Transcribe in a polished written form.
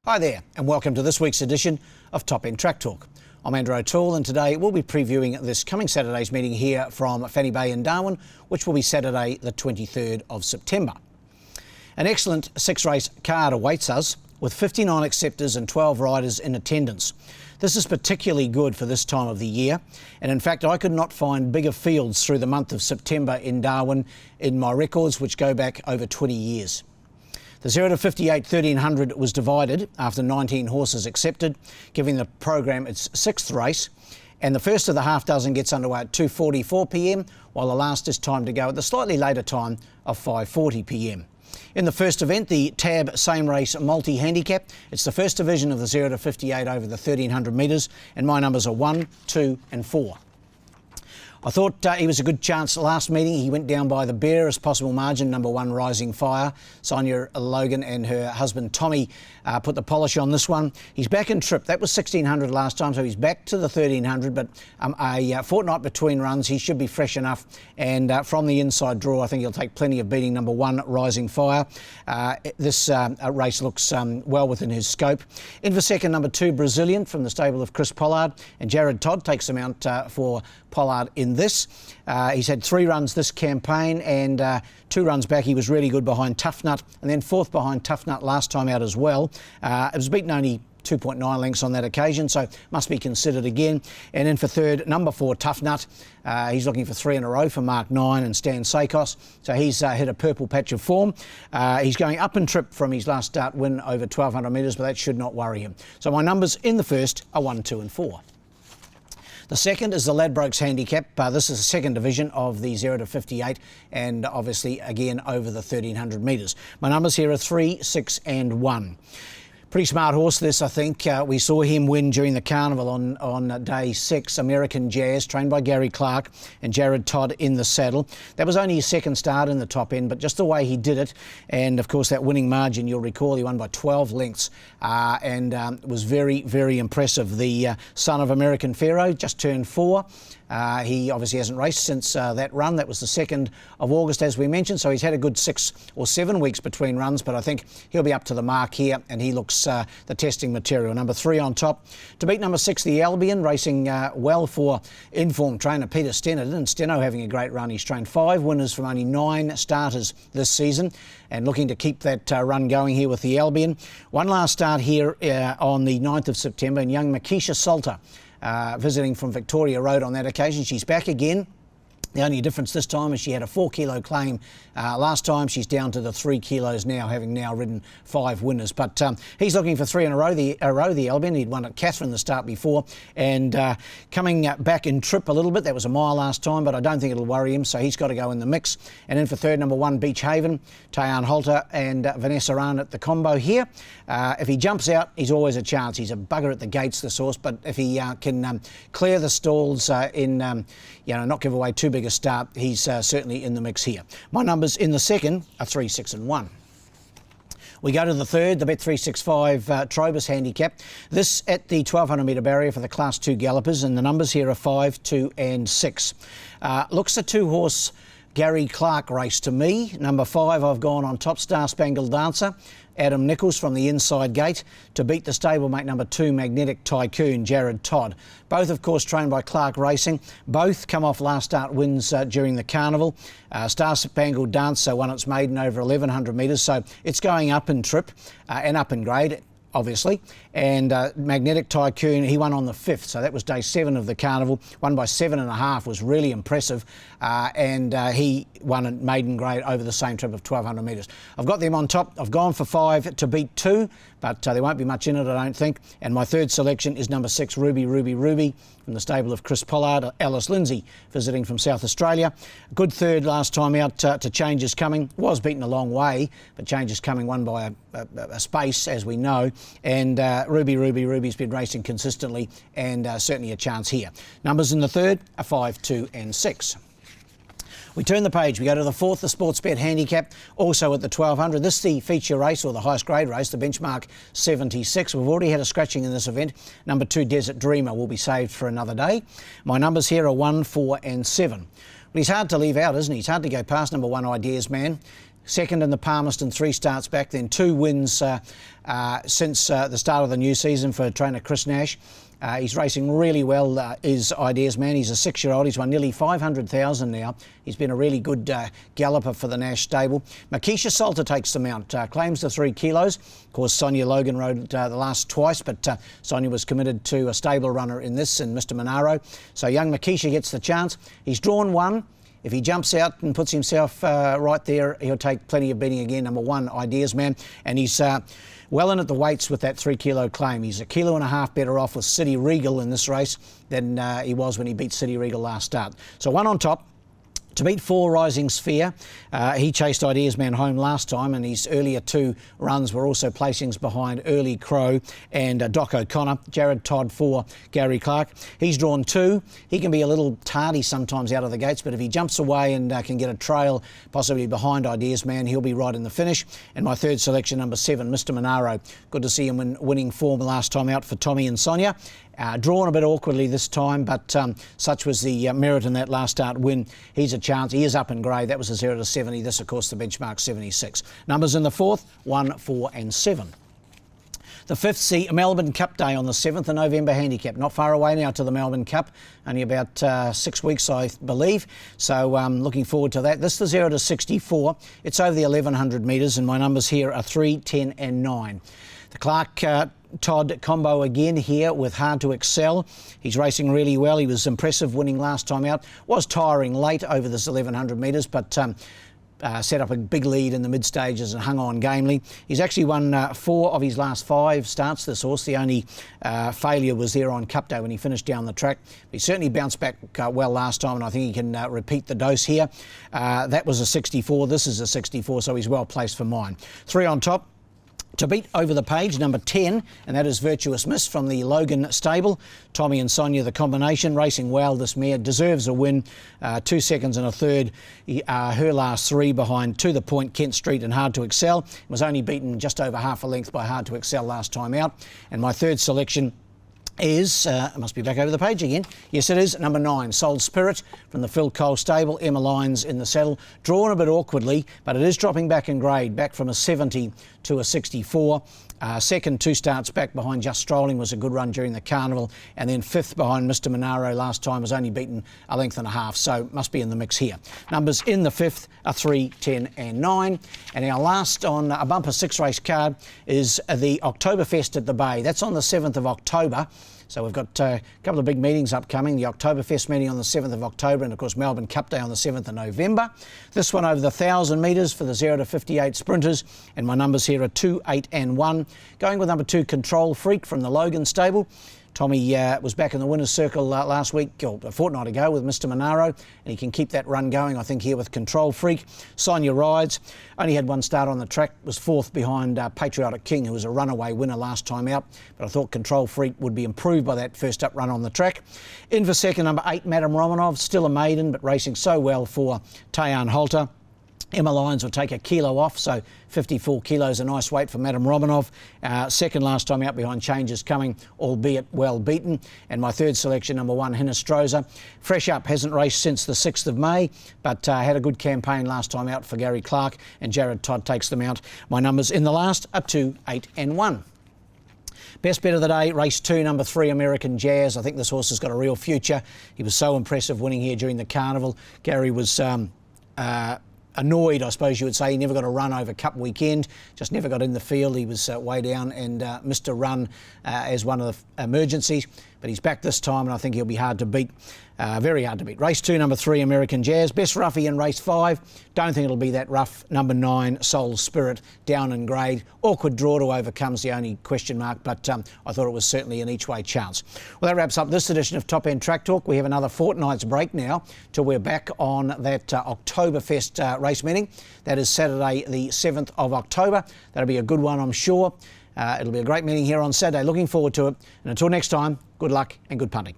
Hi there, and welcome to this week's edition of Top End Track Talk. I'm Andrew O'Toole, and today we'll be previewing this coming Saturday's meeting here from Fanny Bay in Darwin, which will be Saturday the 23rd of September. An excellent six-race card awaits us, with 59 acceptors and 12 riders in attendance. This is particularly good for this time of the year, and in fact I could not find bigger fields through the month of September in Darwin in my records, which go back over 20 years. The 0 to 58 1300 was divided after 19 horses accepted, giving the program its sixth race, and the first of the half dozen gets underway at 2:44 p.m, while the last is timed to go at the slightly later time of 5:40 p.m. In the first event, the Tab Same Race Multi-Handicap, it's the first division of the 0 to 58 over the 1300 metres, and my numbers are 1, 2 and 4. I thought he was a good chance last meeting. He went down by the barest possible margin. Number 1, Rising Fire. Sonia Logan and her husband Tommy put the polish on this one. He's back in trip. That was 1600 last time, so he's back to the 1300, but a fortnight between runs, he should be fresh enough. And from the inside draw, I think he'll take plenty of beating. Number 1, Rising Fire. This race looks well within his scope. In for second, number 2, Brazilian from the stable of Chris Pollard. And Jared Todd takes him out for Pollard in this. He's had 3 runs this campaign, and 2 runs back he was really good behind Tough Nut, and then 4th behind Tough Nut last time out as well. It was beaten only 2.9 lengths on that occasion, so must be considered again. And in for third, number 4, Tough Nut. He's looking for 3 in a row for Mark 9 and Stan Sakos, so he's hit a purple patch of form. He's going up in trip from his last start win over 1200 metres, but that should not worry him. So my numbers in the first are 1, 2 and 4. The second is the Ladbrokes Handicap. This is the second division of the 0 to 58, and obviously again over the 1300 metres. My numbers here are 3, 6 and 1. Pretty smart horse this, I think. We saw him win during the carnival on day 6, American Jazz, trained by Gary Clark, and Jared Todd in the saddle. That was only his second start in the top end, but just the way he did it, and of course that winning margin, you'll recall he won by 12 lengths, and was very, very impressive. The son of American Pharaoh just turned 4. He obviously hasn't raced since that run. That was the 2nd of August, as we mentioned, so he's had a good 6 or 7 weeks between runs, but I think he'll be up to the mark here, and he looks the testing material. Number 3 on top. To beat number 6, the Albion, racing well for informed trainer Peter Steno, and Steno having a great run. He's trained 5 winners from only 9 starters this season, and looking to keep that run going here with the Albion. One last start here on the 9th of September, and young Makisha Salter, visiting from Victoria Road on that occasion. She's back again. The only difference this time is she had a 4 kilo claim last time. She's down to the 3 kilos now, having now ridden 5 winners. But he's looking for 3 in a row, the Albion. He'd won at Catherine the start before, and coming back in trip a little bit. That was a mile last time, but I don't think it'll worry him, so he's got to go in the mix. And in for third, number 1, Beach Haven, Tayan Holter and Vanessa Rahn at the combo here. If he jumps out, he's always a chance. He's a bugger at the gates, this horse, but if he can clear the stalls not give away too big a start, he's certainly in the mix here. My numbers in the second are 3, 6 and 1. We go to the third, the Bet365 Trobus Handicap. This at the 1200 metre barrier for the Class 2 gallopers, and the numbers here are 5, 2 and 6. Looks a 2-horse Gary Clark race to me. Number 5, I've gone on top, Star Spangled Dancer, Adam Nichols from the inside gate, to beat the stablemate number 2, Magnetic Tycoon, Jared Todd. Both, of course, trained by Clark Racing. Both come off last start wins during the carnival. Star Spangled Dancer won its maiden over 1100 metres, so it's going up in trip and up in grade, obviously. And Magnetic Tycoon, he won on the 5th, so that was day 7 of the carnival. Won by 7.5, was really impressive. And he won at maiden grade over the same trip of 1200 metres. I've got them on top. I've gone for 5 to beat 2, but there won't be much in it, I don't think. And my third selection is number 6, Ruby, Ruby, Ruby, from the stable of Chris Pollard. Alice Lindsay, visiting from South Australia. A good third last time out to Change Is Coming. Was beaten a long way, but Change Is Coming won by a space, as we know. And Ruby, Ruby, Ruby's been racing consistently, and certainly a chance here. Numbers in the third are 5, 2 and 6. We turn the page, we go to the fourth, the Sportsbet Handicap, also at the 1200. This is the feature race, or the highest grade race, the benchmark 76. We've already had a scratching in this event. Number 2, Desert Dreamer, will be saved for another day. My numbers here are 1, 4 and 7. But he's hard to leave out, isn't he? It's hard to go past number 1, Ideas Man. second in the Palmerston 3 starts back, then 2 wins since the start of the new season for trainer Chris Nash. He's racing really well, is Ideas Man. He's a 6-year-old. He's won nearly 500,000 now. He's been a really good galloper for the Nash stable. Makisha Salter takes the mount, claims the 3 kilos. Of course, Sonia Logan rode the last twice, but Sonia was committed to a stable runner in this, and Mr. Monaro. So young Makisha gets the chance. He's drawn 1. If he jumps out and puts himself right there, he'll take plenty of beating again. Number 1, Ideas Man. And he's well in at the weights with that 3 kilo claim. He's 1.5 kilos better off with City Regal in this race than he was when he beat City Regal last start. So 1 on top. To beat 4, Rising Sphere. He chased Ideas Man home last time, and his earlier 2 runs were also placings behind Early Crow and Doc O'Connor. Jared Todd for Gary Clark. He's drawn 2. He can be a little tardy sometimes out of the gates, but if he jumps away and can get a trail possibly behind Ideas Man, he'll be right in the finish. And my 3rd selection, number 7, Mr. Monaro. Good to see him in winning form last time out for Tommy and Sonia. Drawn a bit awkwardly this time, but such was the merit in that last start win. He's a chance. He is up in grade. That was a 0 to 70. This, of course, the benchmark 76. Numbers in the 4th, 1, 4 and 7. The 5th see Melbourne Cup Day on the 7th of November handicap. Not far away now to the Melbourne Cup, only about 6 weeks, I believe. So looking forward to that. This is the 0 to 64. It's over the 1100 metres, and my numbers here are 3, 10 and 9. The Clark Todd combo again here with Hard to Excel. He's racing really well. He was impressive winning last time out. Was tiring late over this 1100 metres, but set up a big lead in the mid stages and hung on gamely. He's actually won 4 of his last 5 starts, this horse. The only failure was there on Cup Day when he finished down the track. He certainly bounced back well last time, and I think he can repeat the dose here. That was a 64. This is a 64, so he's well placed for mine. 3 on top. To beat over the page, number 10, and that is Virtuous Miss from the Logan stable. Tommy and Sonia, the combination, racing well. This mare deserves a win. 2 seconds and a third. Her last 3 behind To The Point, Kent Street and Hard to Excel. Was only beaten just over half a length by Hard to Excel last time out. And my 3rd selection is, it must be back over the page again. Yes, it is, number 9, Soul Spirit from the Phil Cole stable. Emma Lyons in the saddle. Drawn a bit awkwardly, but it is dropping back in grade, back from a 70 to a 64. Second, 2 starts back behind Just Strolling was a good run during the carnival, and then 5th behind Mr. Monaro last time was only beaten a length and a half, so must be in the mix here. Numbers in the 5th are 3, 10 and 9. And our last on a bumper 6 race card is the Oktoberfest at the Bay. That's on the 7th of October. So we've got a couple of big meetings upcoming. The Oktoberfest meeting on the 7th of October and, of course, Melbourne Cup Day on the 7th of November. This one over the 1,000 metres for the 0 to 58 sprinters. And my numbers here are 2, 8 and 1. Going with number 2, Control Freak from the Logan stable. Tommy was back in the winner's circle last week, or a fortnight ago, with Mr. Monaro, and he can keep that run going, I think, here with Control Freak. Sonia rides. Only had 1 start on the track, was 4th behind Patriotic King, who was a runaway winner last time out, but I thought Control Freak would be improved by that first up run on the track. In for second, number 8, Madame Romanov, still a maiden, but racing so well for Tayan Holter. Emma Lyons will take 1 kilo off, so 54 kilos, a nice weight for Madame Romanov. Second last time out behind Changes Coming, albeit well beaten. And my 3rd selection, number 1, Hinestrosa. Fresh up, hasn't raced since the 6th of May, but had a good campaign last time out for Gary Clark, and Jared Todd takes them out. My numbers in the last are 2, 8 and 1. Best bet of the day, race 2, number 3, American Jazz. I think this horse has got a real future. He was so impressive winning here during the carnival. Gary was annoyed, I suppose you would say. He never got a run over Cup weekend, just never got in the field. He was way down and missed a run as one of the emergencies. But he's back this time, and I think he'll be hard to beat. Very hard to beat. Race 2, number 3, American Jazz. Best roughie in race 5. Don't think it'll be that rough. Number 9, Soul Spirit, down in grade. Awkward draw to overcome's the only question mark, but I thought it was certainly an each-way chance. Well, that wraps up this edition of Top End Track Talk. We have another fortnight's break now till we're back on that Oktoberfest race meeting. That is Saturday, the 7th of October. That'll be a good one, I'm sure. It'll be a great meeting here on Saturday. Looking forward to it. And until next time, good luck and good punting.